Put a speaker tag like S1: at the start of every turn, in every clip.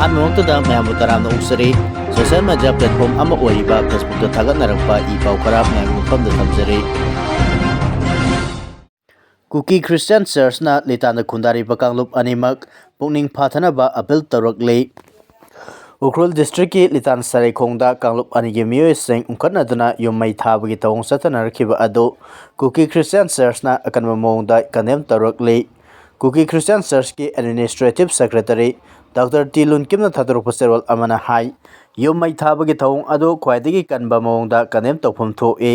S1: ꯑꯍꯥꯟꯕꯃꯛꯇꯗ ꯃꯌꯥꯝꯕꯨ ꯇꯔꯥꯝꯅ ꯑꯣꯛꯆꯔꯤ social media platform ꯑꯃ ꯑꯣꯏꯔꯤꯕ ꯐꯦꯁꯕꯨꯛꯇ ꯊꯥꯒꯠꯅꯔꯛꯄ ꯏ ꯄꯥꯎ ꯈꯔ ꯃꯌꯥꯝꯒꯤ ꯃꯐꯝꯗ ꯊꯝꯖꯔꯤ꯫ ꯀꯨꯀꯤ ꯈ꯭ꯔꯤꯁꯇꯤꯌꯥꯟ ꯆꯔꯆꯅ ꯂꯤꯇꯥꯟꯗ ꯈꯨꯟꯗꯥꯔꯤꯕ ꯀꯥꯡꯂꯨꯞ ꯑꯅꯤꯃꯛ ꯄꯨꯛꯅꯤꯡ ꯐꯥꯊꯅꯕ ꯑꯄꯤꯜ ꯇꯧꯔꯛꯂꯤ꯫ ꯎꯈ꯭ꯔꯨꯜ ꯗꯤꯁꯇ꯭ꯔꯤꯛꯀꯤ ꯂꯤꯇꯥꯟ ꯁꯔꯩꯈꯣꯡꯗ ꯀꯥꯡꯂꯨꯞ ꯑꯅꯤꯒꯤ ꯃꯤꯑꯣꯏꯁꯤꯡ ꯎꯪꯈꯠꯅꯗꯨꯅ ꯌꯨꯝ ꯃꯩ ꯊꯥꯕꯒꯤ ꯊꯧꯑꯣꯡ ꯆꯠꯊꯅꯔꯛꯈꯤꯕ ꯑꯗꯨ ꯀꯨꯀꯤ ꯈ꯭ꯔꯤꯁꯇꯤꯌꯥꯟ ꯆꯔꯆꯅ ꯑꯀꯟꯕ ꯃꯑꯣꯡꯗ ꯀꯟꯗꯦꯝ ꯇꯧꯔꯛꯂꯤ꯫ ꯀꯨꯀꯤ ꯈ꯭ꯔꯤꯁꯇꯤꯌꯥꯟ ꯆꯔꯆꯀꯤ ꯑꯦꯗꯃꯤꯅꯤꯁꯇ꯭ꯔꯦꯇꯤꯚ ꯁꯦꯀ꯭ꯔꯦꯇꯔꯤ ꯗꯣꯛꯇꯔ ꯇꯤ ꯂꯨꯟꯀꯤꯝꯅ ꯊꯥꯗꯣꯔꯛꯄ ꯆꯦꯔꯣꯜ ꯑꯃꯅ ꯍꯥꯏ ꯌꯨꯝ ꯃꯩ ꯊꯥꯕꯒꯤ ꯊꯧꯑꯣꯡ ꯑꯗꯨ ꯈ꯭ꯋꯥꯏꯗꯒꯤ ꯀꯟꯕ ꯃꯑꯣꯡꯗ ꯀꯟꯗꯦꯝ ꯇꯧꯐꯝ ꯊꯣꯛꯏ꯫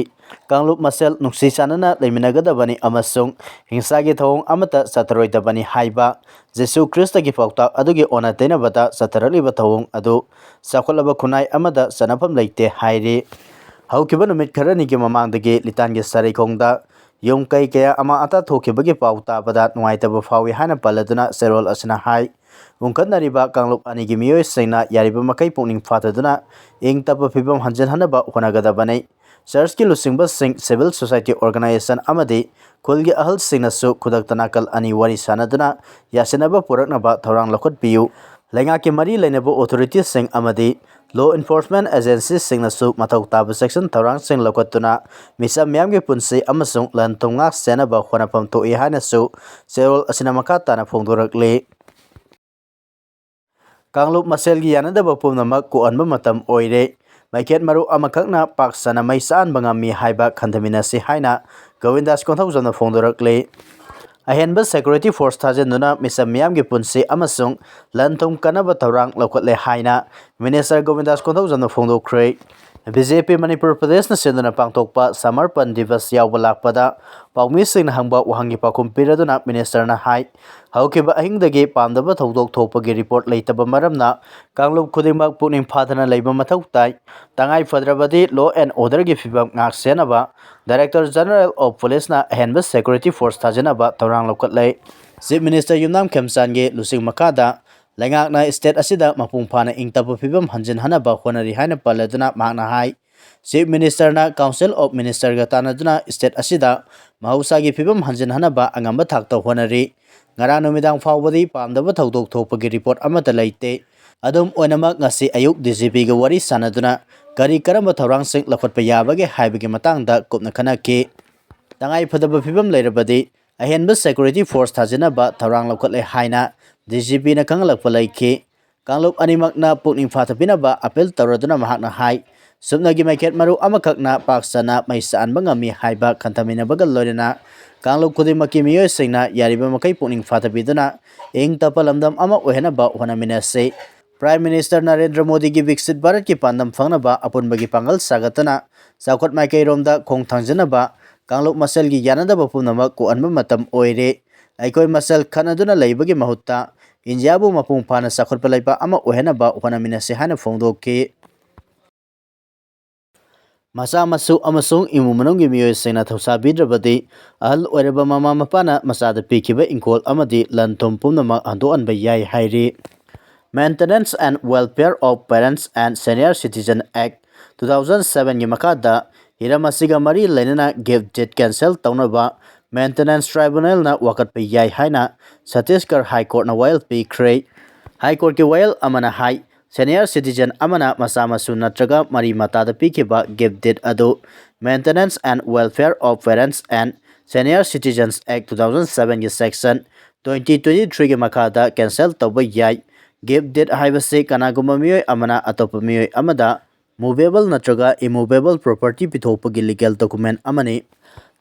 S1: ꯀꯥꯡꯂꯨꯞ ꯃꯁꯦꯜ ꯅꯨꯡꯁꯤ ꯆꯥꯟꯅꯅ ꯂꯩꯃꯤꯟꯅꯒꯗꯕꯅꯤ ꯑꯃꯁꯨꯡ ꯍꯤꯡꯁꯥꯒꯤ ꯊꯧꯑꯣꯡ ꯑꯃꯠꯇ ꯆꯠꯊꯔꯣꯏꯗꯕꯅꯤ ꯍꯥꯏꯕ ꯖꯤꯁꯨ ꯈ꯭ꯔꯤꯁꯇꯒꯤ ꯄꯥꯎꯇꯥꯛ ꯑꯗꯨꯒꯤ ꯑꯣꯟꯅ ꯇꯩꯅꯕꯗ ꯆꯠꯊꯔꯛꯂꯤꯕ ꯊꯧꯑꯣꯡ ꯑꯗꯨ ꯆꯥꯎꯈꯠꯂꯕ ꯈꯨꯟꯅꯥꯏ ꯑꯃꯗ ꯆꯠꯅꯐꯝ ꯂꯩꯇꯦ ꯍꯥꯏꯔꯤ꯫ ꯍꯧꯈꯤꯕ ꯅꯨꯃꯤꯠ ꯈꯔꯅꯤꯒꯤ ꯃꯃꯥꯡꯗꯒꯤ ꯂꯤꯇꯥꯟꯒꯤ ꯁꯔꯩꯈꯣꯡꯗ ꯌꯨꯝ ꯀꯩ ꯀꯌꯥ ꯑꯃꯥꯡ ꯑꯇꯥ ꯊꯣꯛꯈꯤꯕꯒꯤ ꯄꯥꯎ ꯇꯥꯕꯗ ꯅꯨꯡꯉꯥꯏꯇꯕ ꯐꯥꯎꯏ ꯍꯥꯏꯅ ꯄꯜꯂꯗꯨꯅ ꯆꯦꯔꯣꯜ ꯑꯁꯤꯅ ꯍꯥꯏ ꯎꯪꯈꯠꯅꯔꯤꯕ ꯀꯥꯡꯂꯨꯞ ꯑꯅꯤꯒꯤ ꯃꯤꯑꯣꯏꯁꯤꯡꯅ ꯌꯥꯔꯤꯕ ꯃꯈꯩ ꯄꯨꯛꯅꯤꯡ ꯐꯥꯊꯗꯨꯅ ꯏꯪ ꯇꯞꯄ ꯐꯤꯕꯝ ꯍꯟꯖꯤꯟꯍꯟꯅꯕ ꯍꯣꯠꯅꯒꯗꯕꯅꯤ꯫ ꯆꯔꯆꯀꯤ ꯂꯨꯆꯤꯡꯕꯁꯤꯡ, ꯁꯤꯚꯤꯜ ꯁꯣꯁꯥꯏꯇꯤ ꯑꯣꯔꯒꯅꯥꯏꯖꯦꯁꯟ ꯑꯃꯗꯤ ꯈꯨꯜꯒꯤ ꯑꯍꯜꯁꯤꯡꯅꯁꯨ ꯈꯨꯗꯛꯇ ꯅꯥꯀꯜ ꯑꯅꯤ ꯋꯥꯔꯤ ꯁꯥꯅꯗꯨꯅ ꯌꯥꯁꯤꯟꯅꯕ ꯄꯨꯔꯛꯅꯕ ꯊꯧꯔꯥꯡ ꯂꯧꯈꯠꯄꯤꯌꯨ꯫ ꯂꯩꯉꯥꯛꯀꯤ ꯃꯔꯤ ꯂꯩꯅꯕ ꯑꯣꯊꯣꯔꯤꯇꯤꯁꯤꯡ ꯑꯃꯗꯤ ꯂꯣ ꯏꯟꯐꯣꯔꯁꯃꯦꯟꯠ ꯑꯦꯖꯦꯟꯁꯤꯁꯤꯡꯅꯁꯨ ꯃꯊꯧ ꯇꯥꯕ ꯆꯦꯛꯁꯤꯟ ꯊꯧꯔꯥꯡꯁꯤꯡ ꯂꯧꯈꯠꯇꯨꯅ ꯃꯤꯆꯝ ꯃꯤꯌꯥꯝꯒꯤ ꯄꯨꯟꯁꯤ ꯑꯃꯁꯨꯡ ꯂꯟ ꯊꯨꯝ ꯉꯥꯛ ꯁꯦꯟꯅꯕ ꯍꯣꯠꯅꯐꯝ ꯊꯣꯛꯏ ꯍꯥꯏꯅꯁꯨ ꯆꯦꯔꯣꯜ ꯑꯁꯤꯅ ꯃꯈꯥ ꯇꯥꯅ ꯐꯣꯡꯗꯣꯔꯛꯂꯤ꯫ ꯀꯥꯡꯂꯨꯞ ꯃꯁꯦꯜꯒꯤ ꯌꯥꯅꯗꯕ ꯄꯨꯝꯅꯃꯛ ꯀꯣꯛꯍꯟꯕ ꯃꯇꯝ ꯑꯣꯏꯔꯦ꯫ ꯃꯩꯈꯦꯠ ꯃꯔꯨ ꯑꯃꯈꯛꯅ ꯄꯥꯛ ꯁꯟꯅ ꯃꯩ ꯆꯥꯛꯍꯟꯕ ꯉꯝꯃꯤ ꯍꯥꯏꯕ ꯈꯟꯊꯃꯤꯟꯅꯁꯤ ꯍꯥꯏꯅ ꯒꯣꯕꯤꯟꯗꯥꯁ ꯀꯣꯟꯊꯧꯖꯝꯅ ꯐꯣꯡꯗꯣꯔꯛꯂꯤ꯫ ꯑꯍꯦꯟꯕ ꯁꯦꯀ꯭ꯌꯨꯔꯤꯇꯤ ꯐꯣꯔꯁ ꯊꯥꯖꯤꯟꯗꯨꯅ ꯃꯤꯆꯝ ꯃꯤꯌꯥꯝꯒꯤ ꯄꯨꯟꯁꯤ ꯑꯃꯁꯨꯡ ꯂꯟ ꯊꯨꯝ ꯀꯟꯅꯕ ꯊꯧꯔꯥꯡ ꯂꯧꯈꯠꯂꯦ ꯍꯥꯏꯅ ꯃꯤꯅꯤꯁꯇꯔ ꯒꯣꯕꯤꯟꯗꯥꯁ ꯀꯣꯟꯊꯧꯖꯝꯅ ꯐꯣꯡꯗꯣꯛꯈ꯭ꯔꯦ꯫ ꯕꯤ.ꯖꯦ.ꯄꯤ ꯃꯅꯤꯄꯨꯔ ꯄ꯭ꯔꯗꯦꯁꯅ ꯁꯤꯟꯗꯨꯅ ꯄꯥꯡꯊꯣꯛꯄ ꯁꯃꯔꯄꯟ ꯗꯤꯕꯁ ꯌꯥꯎꯕ ꯂꯥꯛꯄꯗ ꯄꯥꯎꯃꯤꯁꯤꯡꯅ ꯍꯪꯕ ꯋꯥꯍꯪꯒꯤ ꯄꯥꯎꯈꯨꯝ ꯄꯤꯔꯗꯨꯅ ꯃꯤꯅꯤꯁꯇꯔꯅ ꯍꯥꯏ ꯍꯧꯈꯤꯕ ꯑꯍꯤꯡꯗꯒꯤ ꯄꯥꯝꯗꯕ ꯊꯧꯗꯣꯛ ꯊꯣꯛꯄꯒꯤ ꯔꯤꯄꯣꯔꯠ ꯂꯩꯇꯕ ꯃꯔꯝꯅ ꯀꯥꯡꯂꯨꯞ ꯈꯨꯗꯤꯡꯃꯛ ꯄꯨꯛꯅꯤꯡ ꯐꯥꯗꯅ ꯂꯩꯕ ꯃꯊꯧ ꯇꯥꯏ꯫ ꯇꯉꯥꯏ ꯐꯗ꯭ꯔꯕꯗꯤ ꯂꯣ ꯑꯦꯟ ꯑꯣꯔꯗꯔꯒꯤ ꯐꯤꯚꯝ ꯉꯥꯛ ꯁꯦꯟꯅꯕ ꯗꯥꯏꯔꯦꯛꯇꯔ ꯖꯦꯅꯔꯦꯜ ꯑꯣꯐ ꯄꯨꯂꯤꯁꯅ ꯑꯍꯦꯟꯕ ꯁꯦꯀ꯭ꯌꯨꯔꯤꯇꯤ ꯐꯣꯔꯁ ꯊꯥꯖꯤꯟꯅꯕ ꯊꯧꯔꯥꯡ ꯂꯧꯈꯠꯂꯦ꯫ ꯆꯤꯐ ꯃꯤꯅꯤꯁꯇꯔ ꯌꯨꯝꯅꯥꯝ ꯈꯦꯝꯆꯥꯟꯒꯤ ꯂꯨꯆꯤꯡ ꯃꯈꯥꯗ ꯂꯩꯉꯥꯛꯅ ꯁ꯭ꯇꯦꯠ ꯑꯁꯤꯗ ꯃꯄꯨꯡ ꯐꯥꯅ ꯏꯪ ꯇꯞꯄ ꯐꯤꯕꯝ ꯍꯟꯖꯤꯟꯍꯟꯅꯕ ꯍꯣꯠꯅꯔꯤ ꯍꯥꯏꯅ ꯄꯜꯂꯗꯨꯅ ꯃꯍꯥꯛꯅ ꯍꯥꯏ ꯆꯤꯐ ꯃꯤꯅꯤꯁꯇꯔꯅ ꯀꯥꯎꯟꯁꯤꯜ ꯑꯣꯐ ꯃꯤꯅꯤꯁꯇꯔꯒ ꯇꯥꯟꯅꯗꯨꯅ ꯁ꯭ꯇꯦꯠ ꯑꯁꯤꯗ ꯃꯍꯧꯁꯥꯒꯤ ꯐꯤꯕꯝ ꯍꯟꯖꯤꯟꯍꯟꯅꯕ ꯑꯉꯝꯕ ꯊꯥꯛꯇ ꯍꯣꯠꯅꯔꯤ꯫ ꯉꯔꯥꯡ ꯅꯨꯃꯤꯗꯥꯡ ꯐꯥꯎꯕꯗꯤ ꯄꯥꯝꯗꯕ ꯊꯧꯗꯣꯛ ꯊꯣꯛꯄꯒꯤ ꯔꯤꯄꯣꯔꯠ ꯑꯃꯠꯇ ꯂꯩꯇꯦ꯫ ꯑꯗꯨꯝ ꯑꯣꯏꯅꯃꯛ ꯉꯁꯤ ꯑꯌꯨꯛ ꯗꯤ.ꯖꯤ.ꯄꯤꯒ ꯋꯥꯔꯤ ꯁꯥꯅꯗꯨꯅ ꯀꯔꯤ ꯀꯔꯝꯕ ꯊꯧꯔꯥꯡꯁꯤꯡ ꯂꯧꯈꯠꯄ ꯌꯥꯕꯒꯦ ꯍꯥꯏꯕꯒꯤ ꯃꯇꯥꯡꯗ ꯀꯨꯞꯅ ꯈꯟꯅꯈꯤ꯫ ꯇꯉꯥꯏꯐꯗꯕ ꯐꯤꯕꯝ ꯂꯩꯔꯕꯗꯤ ꯑꯍꯦꯟꯕ ꯁꯦꯀ꯭ꯌꯨꯔꯤꯇꯤ ꯐꯣꯔꯁ ꯊꯥꯖꯤꯟꯅꯕ ꯊꯧꯔꯥꯡ ꯂꯧꯈꯠꯂꯦ ꯍꯥꯏꯅ ꯗꯤ.ꯖꯤ.ꯄꯤꯅ ꯈꯪꯍꯜꯂꯛꯄ ꯂꯩꯈꯤ꯫ ꯀꯥꯡꯂꯨꯞ ꯑꯅꯤꯃꯛꯅ ꯄꯨꯛꯅꯤꯡ ꯐꯥꯊꯕꯤꯅꯕ ꯑꯄꯤꯜ ꯇꯧꯔꯗꯨꯅ ꯃꯍꯥꯛꯅ ꯍꯥꯏ ꯁꯨꯞꯅꯒꯤ ꯃꯩꯈꯦꯠ ꯃꯔꯨ ꯑꯃꯈꯛꯅ ꯄꯥꯛ ꯁꯟꯅ ꯃꯩ ꯆꯥꯛꯍꯟꯕ ꯉꯝꯃꯤ ꯍꯥꯏꯕ ꯈꯟꯊꯃꯤꯟꯅꯕꯒ ꯂꯣꯏꯅꯅ ꯀꯥꯡꯂꯨꯞ ꯈꯨꯗꯤꯡꯃꯛꯀꯤ ꯃꯤꯑꯣꯏꯁꯤꯡꯅ ꯌꯥꯔꯤꯕ ꯃꯈꯩ ꯄꯨꯛꯅꯤꯡ ꯐꯥꯊꯕꯤꯗꯨꯅ ꯏꯪ ꯇꯞꯄ ꯂꯝꯗꯝ ꯑꯃ ꯑꯣꯏꯍꯟꯅꯕ ꯍꯣꯠꯅꯃꯤꯟꯅꯁꯤ꯫ ꯄ꯭ꯔꯥꯏꯝ ꯃꯤꯅꯤꯁꯇꯔ ꯅꯔꯦꯟꯗ꯭ꯔ ꯃꯣꯗꯤꯒꯤ ꯕꯤꯛꯁꯤꯠ ꯚꯥꯔꯠꯀꯤ ꯄꯥꯟꯗꯝ ꯐꯪꯅꯕ ꯑꯄꯨꯟꯕꯒꯤ ꯄꯥꯡꯒꯜ ꯁꯥꯒꯠꯇꯨꯅ ꯆꯥꯎꯈꯠ ꯃꯥꯏꯀꯩꯔꯣꯝꯗ ꯈꯣꯡ ꯊꯥꯡꯖꯤꯟꯅꯕ ꯀꯥꯡꯂꯨꯞ ꯃꯁꯦꯜꯒꯤ ꯌꯥꯅꯗꯕ ꯄꯨꯝꯅꯃꯛ ꯀꯣꯛꯍꯟꯕ ꯃꯇꯝ ꯑꯣꯏꯔꯦ꯫ ꯑꯩꯈꯣꯏ ꯃꯁꯦꯜ ꯈꯠꯅꯗꯨꯅ ꯂꯩꯕꯒꯤ ꯃꯍꯨꯠꯇ ꯏꯟꯗꯤꯌꯥꯕꯨ ꯃꯄꯨꯡ ꯐꯥꯅ ꯆꯥꯎꯈꯠꯄ ꯂꯩꯕꯥꯛ ꯑꯃ ꯑꯣꯏꯍꯟꯅꯕ ꯍꯣꯠꯅꯃꯤꯟꯅꯁꯤ ꯍꯥꯏꯅ ꯐꯣꯡꯗꯣꯛꯈꯤ꯫ ꯃꯆꯥ ꯃꯁꯨ ꯑꯃꯁꯨꯡ ꯏꯃꯨꯡ ꯃꯅꯨꯡꯒꯤ ꯃꯤꯑꯣꯏꯁꯤꯡꯅ ꯊꯧꯁꯥꯕꯤꯗ꯭ꯔꯕꯗꯤ ꯑꯍꯜ ꯑꯣꯏꯔꯕ ꯃꯃꯥ ꯃꯄꯥꯅ ꯃꯆꯥꯗ ꯄꯤꯈꯤꯕ ꯏꯪꯈꯣꯜ ꯑꯃꯗꯤ ꯂꯟ ꯊꯨꯝ ꯄꯨꯝꯅꯃꯛ ꯍꯟꯗꯣꯛꯍꯟꯕ ꯌꯥꯏ ꯍꯥꯏꯔꯤ꯫ Maintenance and welfare of parents and senior citizen act 2007ꯒꯤ ꯃꯈꯥꯗ ꯍꯤꯔꯝ ꯑꯁꯤꯒ ꯃꯔꯤ ꯂꯩꯅꯅ ꯒꯤꯐꯠ ꯗꯤꯠ ꯀꯦꯟꯁꯦꯜ ꯇꯧꯅꯕ ꯃꯦꯟꯇꯦꯅꯦꯟꯁ ꯇ꯭ꯔꯥꯏꯕꯨꯅꯦꯜꯅ ꯋꯥꯀꯠꯄ ꯌꯥꯏ ꯍꯥꯏꯅ ꯁꯠꯇꯤꯁꯒꯔ ꯍꯥꯏ ꯀꯣꯔꯠꯅ ꯋꯥꯌꯦꯜ ꯄꯤꯈ꯭ꯔꯦ꯫ ꯍꯥꯏ ꯀꯣꯔꯠꯀꯤ ꯋꯥꯌꯦꯜ ꯑꯃꯅ ꯍꯥꯏ ꯁꯦꯅꯤꯌꯔ ꯁꯤꯇꯤꯖꯟ ꯑꯃꯅ ꯃꯆꯥ ꯃꯁꯨ ꯅꯠꯇ꯭ꯔꯒ ꯃꯔꯤ ꯃꯇꯥꯗ ꯄꯤꯈꯤꯕ ꯒꯤꯐꯠ ꯗꯤꯠ ꯑꯗꯨ maintenance and welfare of parents and senior citizens act 2007ꯒꯤ ꯁꯦꯛꯁꯟ 2023ꯒꯤ ꯃꯈꯥꯗ ꯀꯦꯟꯁꯦꯜ ꯇꯧꯕ ꯌꯥꯏ꯫ ꯒꯤꯐꯠ ꯗꯤꯠ ꯍꯥꯏꯕꯁꯤ ꯀꯅꯥꯒꯨꯝꯕ ꯃꯤꯑꯣꯏ ꯑꯃꯅ ꯑꯇꯣꯞꯄ ꯃꯤꯑꯣꯏ ꯑꯃꯗ ꯃꯨꯚꯦꯕꯜ ꯅꯠꯇ꯭ꯔꯒ ꯏꯃꯨꯚꯦꯕꯜ ꯄ꯭ꯔꯣꯄꯔꯇꯤ ꯄꯤꯊꯣꯛꯄꯒꯤ ꯂꯤꯒꯦꯜ ꯗꯣꯀꯨꯃꯦꯟꯠ ꯑꯃꯅꯤ꯫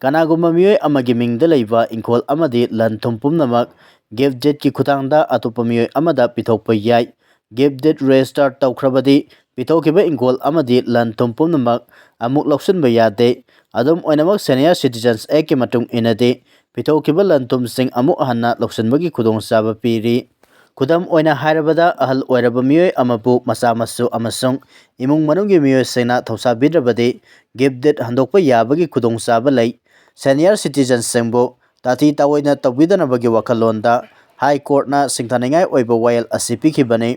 S1: ꯀꯅꯥꯒꯨꯝꯕ ꯃꯤꯑꯣꯏ ꯑꯃꯒꯤ ꯃꯤꯡꯗ ꯂꯩꯕ ꯏꯪꯈꯣꯜ ꯑꯃꯗꯤ ꯂꯟ ꯊꯨꯝ ꯄꯨꯝꯅꯃꯛ ꯒꯤꯐꯠ ꯗꯤꯠꯀꯤ ꯈꯨꯠꯊꯥꯡꯗ ꯑꯇꯣꯞꯄ ꯃꯤꯑꯣꯏ ꯑꯃꯗ ꯄꯤꯊꯣꯛꯄ ꯌꯥꯏ꯫ ꯒꯤꯐꯠ ꯗꯤꯠ ꯔꯦꯖꯤꯁꯇꯔ ꯇꯧꯈ꯭ꯔꯕꯗꯤ ꯄꯤꯊꯣꯛꯈꯤꯕ ꯏꯪꯈꯣꯜ ꯑꯃꯗꯤ ꯂꯟ ꯊꯨꯝ ꯄꯨꯝꯅꯃꯛ ꯑꯃꯨꯛ ꯂꯧꯁꯤꯟꯕ ꯌꯥꯗꯦ꯫ ꯑꯗꯨꯝ ꯑꯣꯏꯅꯃꯛ ꯁꯦꯅꯤꯌꯔ ꯁꯤꯇꯤꯖꯟꯁ ꯑꯦꯛꯠꯀꯤ ꯃꯇꯨꯡ ꯏꯟꯅꯗꯤ ꯄꯤꯊꯣꯛꯈꯤꯕ ꯂꯟ ꯊꯨꯝꯁꯤꯡ ꯑꯃꯨꯛ ꯍꯟꯅ ꯂꯧꯁꯤꯟꯕꯒꯤ ꯈꯨꯗꯣꯡꯆꯥꯕ ꯄꯤꯔꯤ꯫ ꯈꯨꯗꯝ ꯑꯣꯏꯅ ꯍꯥꯏꯔꯕꯗ ꯑꯍꯜ ꯑꯣꯏꯔꯕ ꯃꯤꯑꯣꯏ ꯑꯃꯕꯨ ꯃꯆꯥ ꯃꯁꯨ ꯑꯃꯁꯨꯡ ꯏꯃꯨꯡ ꯃꯅꯨꯡꯒꯤ ꯃꯤꯑꯣꯏꯁꯤꯡꯅ ꯊꯧꯁꯥꯕꯤꯗ꯭ꯔꯕꯗꯤ ꯒꯤꯐꯠ ꯗꯤꯠ ꯍꯟꯗꯣꯛꯄ ꯌꯥꯕꯒꯤ ꯈꯨꯗꯣꯡꯆꯥꯕ ꯂꯩ꯫ ꯁꯦꯅꯤꯌꯔ ꯁꯤꯇꯤꯖꯟꯁꯤꯡꯕꯨ ꯇꯥꯊꯤ ꯇꯥꯑꯣꯏꯅ ꯇꯧꯕꯤꯗꯅꯕꯒꯤ ꯋꯥꯈꯜꯂꯣꯟꯗ ꯍꯥꯏ ꯀꯣꯔꯠꯅ ꯁꯤꯡꯊꯥꯅꯤꯡꯉꯥꯏ ꯑꯣꯏꯕ ꯋꯥꯌꯦꯜ ꯑꯁꯤ ꯄꯤꯈꯤꯕꯅꯤ꯫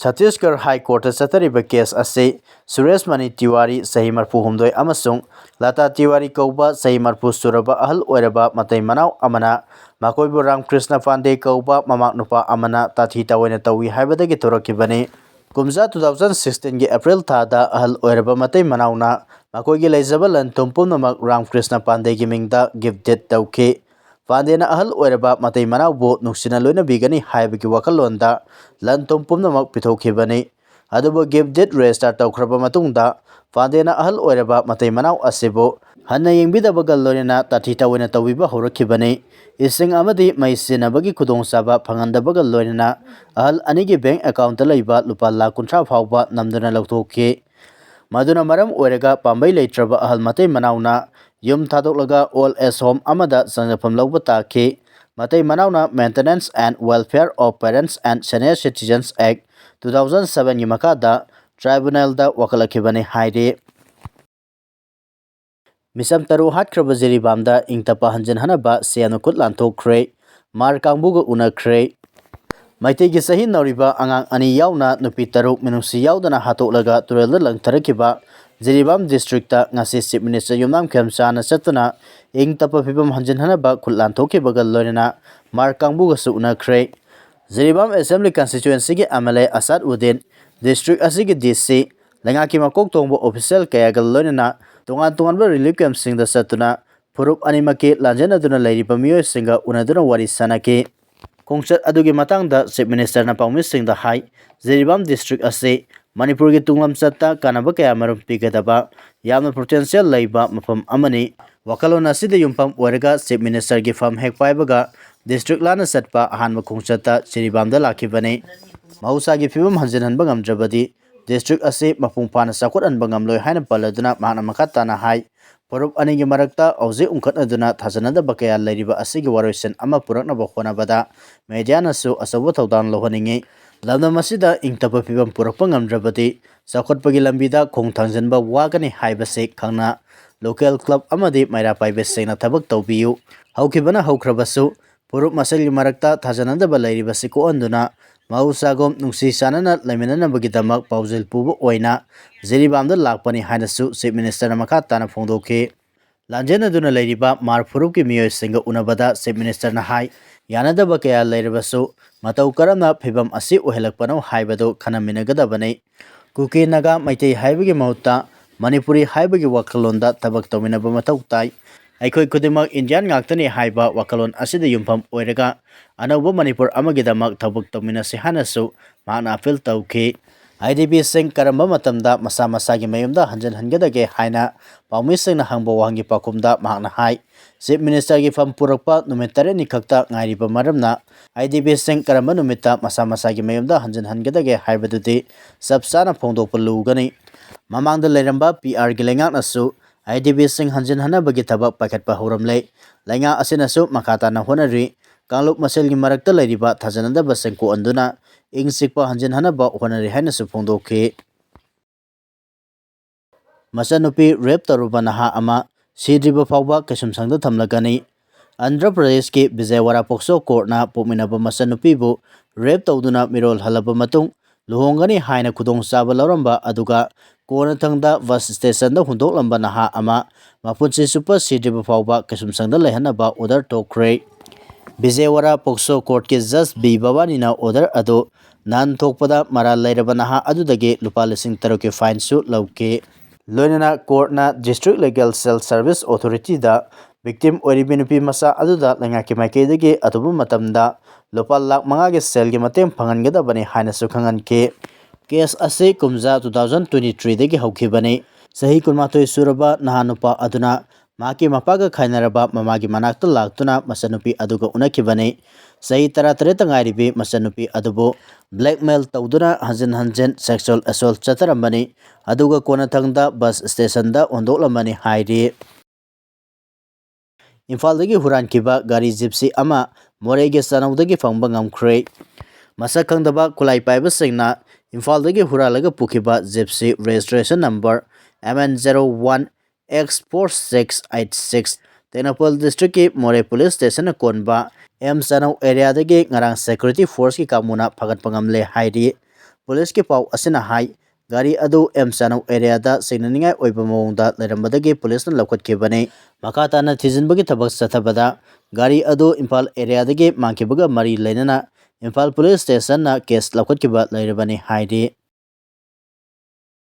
S1: Chhattisgarh High Court Satariba case ase Suresh Mani Tiwari Sahi Marpu Humdoi Amasung Lata Tiwari Kauba Sahi Marpu Suraba Ahal Oiraba Matai Manau Amana Makoibu Ram Krishna Pande Kauba Mamak Nupa Amana Tathi Tawena Tawi Habadagi Torokibani Kumza 2016 ge April Thada Ahal Oiraba Matai Manauna Makoigi Laizaba Lantum Punamak Ram Krishna Pande Gimingda Give Dead Tauke Pandena Ahal Oiraba Matai Manaubo Nuksina Luna Bigani Haibiki Wakalonda Lantum Punamak Pitokibani Adubo Give Dead Restart Taukraba Matunda Pandena Ahal Oiraba Matai Manau Asibo Hanna Yingbidaba Lorena Tatita Wina Tawiba Horakibani Ising Amadi Maisina Bagi Kudong Saba Pangandabaga Lorena Ahal Anigi Bank Account Laiba Lupa La Kuntra Fauba Namdana Lauthokhre Maduna Maram Oirega Pambai Leitraba Ahal Matai Manauna Yum Thadolaga All as Home Amada Sanjapam Laubata Ke Matai Manauna Maintenance and Welfare of Parents and Senior Citizens Act 2007 Yimakada Tribunal da Wakalakibani Haide Micham hatkhraba Jiri bamda tappa hanjinnaba khut laothokhre mar kangbuga unakhre Maitegi sahi nauriba angang ani yauna NUPI taruk minusi yaudana hatolaga turelda langtharakiba Jiribam districta ngasi Chief Minister Yumnam Khemchana chatuna tappa phibam hanjinnaba khut laothokibaga loinana mar kangbuga su unakhre Jiribam Assembly Constituency ge MLA Asad Udin district asigi DC langaki makok tongbo official kayaga loinana tungan relief camp singda satuna purup animaki lanjana duna lairiba miyo singa unaduna wari sanaki Kongchat adugi matangda Chief Minister na Paumis Singh da Hai Jiribam district ase Manipur gi tunglam chatta kanaba kaya marum pigadaba yamna potential laiba mafam amani wakalona sida yumpam oirga Chief Minister gi fam hek paibaga district lana satpa ahanma kongchatta Jiribam da lakibani Mahusa gi fibam hanjinhanba ngamdrabadi district ase mapung pana sakot anba ngamloi haina paladuna mahna makata na hai Purup anigi marakta auze ungkhatnaduna thajanada bakaya lairiba asigi waroisen ama puraknaba honabada mediana su asabu thawdan lohaningi lamna masida ingtapa phibam purakpa ngamdrabadi sakhotpagi lambida khongthangjanba wagani haibase khangna local club amadi maira paibe sena thabak tawbiyu haukibana haukhrabasu purup masali marakta thajanadaba lairiba siko anduna Mausagom nungsi sanana laminana bagidamak pauzil pubu oina Jiribamda lakpani hainasu Chief Minister na makatana phongdokhe Lanjena duna lairiba mar purup ki miyo singa unabada Chief Minister na hai yanadaba kaya lairibasu matau karamna phibam asi ohelakpano haibado khanaminagadabane Kuki naga maitei haibagi mahutta Manipuri haibagi wakalonda tabak tawminaba matau tai Aikoi kudimak Indian ngaktani haiba wakalon asida yumpam oiraga anauba Manipur amagidamak thabuk tawminasi hanasu mahna appeal tawkhe IDP sing karamba matamda masa masagi mayumda hangadage haina paumi singna hangba wahangi pakumda mahna hai Chief Minister gi fam purakpa numitare ni khakta ngairiba maramna IDP sing karamba numita masa masagi mayumda hangadage haibadudi sabsana phongdokpa lugani mamangda leiramba PR gi lengaknasu IDP sing hanjinnabagi thabak pakhatpa horamle lainga asinasu makatana honari Kanglup masel gi marakta lairiba thajanadaba sengko anduna ingsikpa hanjinnaba honari hainasu phongdokhe machan NUPI rape TOURUBA Naha ama sidriba fawba kasumsangda thamlagani Andhra Pradesh ki Vijayawada Pokso Court na pominaba machan NUPI bu rape tawduna mirol halaba matung luhongani haina khudong chaba lauramba aduga kona thangda bus station da hundoklamba naha ama mapunchi super sidriba fawba kasumsangda lehanaba order tokhre Vijayawada Pokso Court ke Judge B Bhavani na order ado nan thokpada mara lairaba naha adudagi lupa lising taruki fine su lauke loinana court na District Legal Cell Service Authority da victim oribi nupi masa aduda langaki maikeidagi atubu matamda lupa lakh manga ge cell gi mateng phangangadabani haina su khanganke case ase kumza 2023 dagi haukibani sahi kunmathoi suraba naha nupa aduna maki mapaga khainaraba mamagi manakta laktuna machan NUPI aduga unakibani sahi taratare tangairibi machan NUPI adubo blackmail tawduna hanjin sexual assault chatarambani aduga kona thangda bus station da ondoklamani hairi Imphaldagi hurankiba gari gypsy ama morege sanaudagi phangba ngamkhre masa khangdaba kulai paiba singna Imphaldagi huralaga pukiba gypsy registration number MN01X4686 Tenapol district ki More police station konba M Sanau area dagi ngarang security force ki kamuna phagat pangamle hairi police की पाव असना high गाड़ी अदु M चानौ area दा सिग्ननिंगाई ओइबा मौंगदा लेरमबदगी police न लौखटखिबने मखा ताना थिजिनबगी थबक चथबदा गाड़ी अदु इम्फाल एरिया दगी मांखिबगा मरी लेनना इम्फाल पुलिस स्टेशन ना केस लौखटखिबा लेरबने हाइदि।